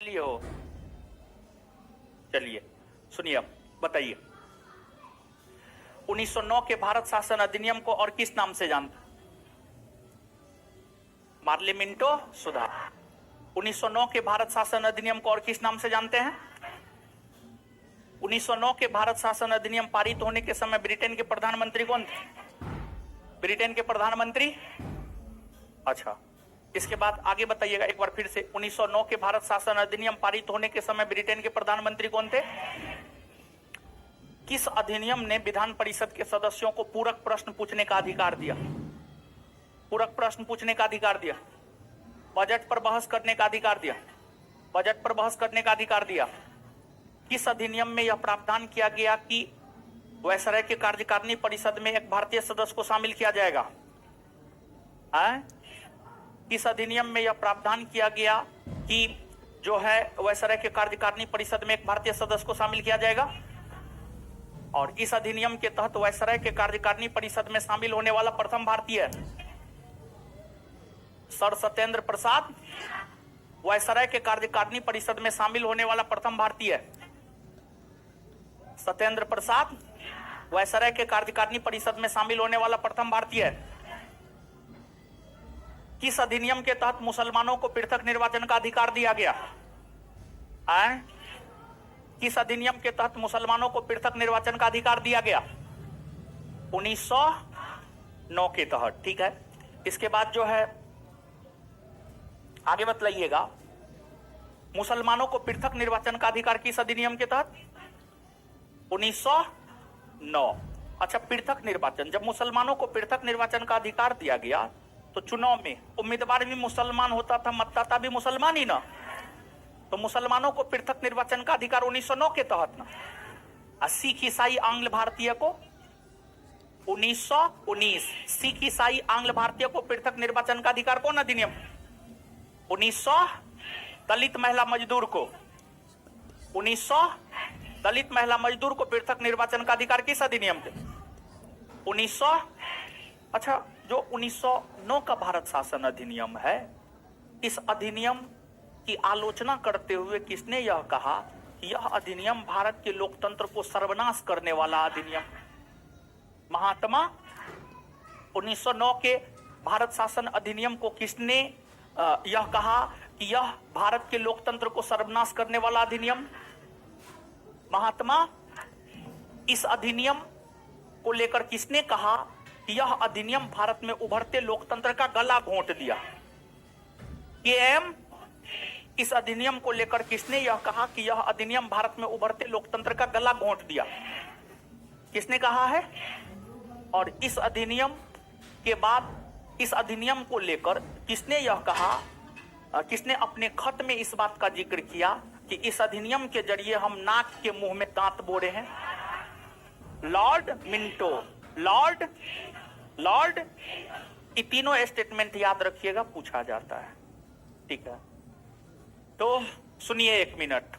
लिए हो? चलिए सुनिए, बताइए 1909 के भारत शासन अधिनियम को और किस नाम से जानते? पार्लियामेंटो सुधार। 1909 के भारत शासन अधिनियम को और किस नाम से जानते हैं? 1909 के भारत शासन अधिनियम पारित होने के समय ब्रिटेन के प्रधानमंत्री कौन थे? ब्रिटेन के प्रधानमंत्री। अच्छा, इसके बाद आगे बताइएगा एक बार फिर से। 1909 के भारत शासन अधिनियम पारित होने के समय ब्रिटेन के प्रधानमंत्री कौन थे? किस अधिनियम ने विधान परिषद के सदस्यों को पूरक प्रश्न पूछने का अधिकार दिया? पूरक प्रश्न पूछने का अधिकार दिया। बजट पर बहस करने का अधिकार दिया। बजट पर बहस करने का अधिकार दिया। किस अधिनियम में यह प्रावधान किया गया कि वायसराय के कार्यकारिणी परिषद में एक भारतीय सदस्य को शामिल किया जाएगा? किस अधिनियम में यह प्रावधान किया गया कि जो है वायसराय के कार्यकारिणी परिषद में एक भारतीय सदस्य को शामिल किया जाएगा? और इस अधिनियम के तहत वायसराय के कार्यकारिणी परिषद में शामिल होने वाला प्रथम भारतीय सर सत्येंद्र प्रसाद। वायसराय के कार्यकारिणी परिषद में शामिल होने वाला प्रथम भारतीय सत्येंद्र प्रसाद। वायसराय के कार्यकारिणी परिषद में शामिल होने वाला प्रथम भारतीय। किस अधिनियम के तहत मुसलमानों को पृथक निर्वाचन का अधिकार दिया गया? किस अधिनियम के तहत मुसलमानों को पृथक निर्वाचन का अधिकार दिया गया? 1909 के तहत। ठीक है, इसके बाद जो है आगे बतलाइएगा, मुसलमानों को पृथक निर्वाचन का अधिकार किस अधिनियम के तहत? 1909। अच्छा, पृथक निर्वाचन, जब मुसलमानों को पृथक निर्वाचन का अधिकार दिया गया तो चुनाव में उम्मीदवार भी मुसलमान होता था, मतदाता भी मुसलमान ही ना, तो मुसलमानों को पृथक निर्वाचन का अधिकार 1909 के तहत ना। सिख ईसाई आंग्ल भारतीय को 1919। सिख ईसाई आंग्ल भारतीय को पृथक निर्वाचन का अधिकार कौन अधिनियम? 1900। दलित महिला मजदूर को 1900। दलित महिला मजदूर को पृथक निर्वाचन का अधिकार किस अधिनियम के? 1900। अच्छा, जो 1909 का भारत शासन अधिनियम है, इस अधिनियम की आलोचना करते हुए किसने यह कहा कि यह अधिनियम भारत के लोकतंत्र को सर्वनाश करने वाला अधिनियम? महात्मा। 1909 के भारत शासन अधिनियम को किसने यह कहा कि यह भारत के लोकतंत्र को सर्वनाश करने वाला अधिनियम? महात्मा। इस अधिनियम को लेकर किसने कहा कि यह अधिनियम भारत में उभरते लोकतंत्र का गला घोंट दिया? केएम। इस अधिनियम को लेकर किसने यह कहा कि यह अधिनियम भारत में उभरते लोकतंत्र का गला घोंट दिया? किसने कहा है? और इस अधिनियम के बाद इस अधिनियम को लेकर किसने यह कहा, किसने अपने खत में इस बात का जिक्र किया कि इस अधिनियम के जरिए हम नाक के मुंह में दांत बोरे हैं? Lord Minto. लॉर्ड ये तीनों स्टेटमेंट याद रखिएगा, पूछा जाता है। ठीक है, तो सुनिए एक मिनट।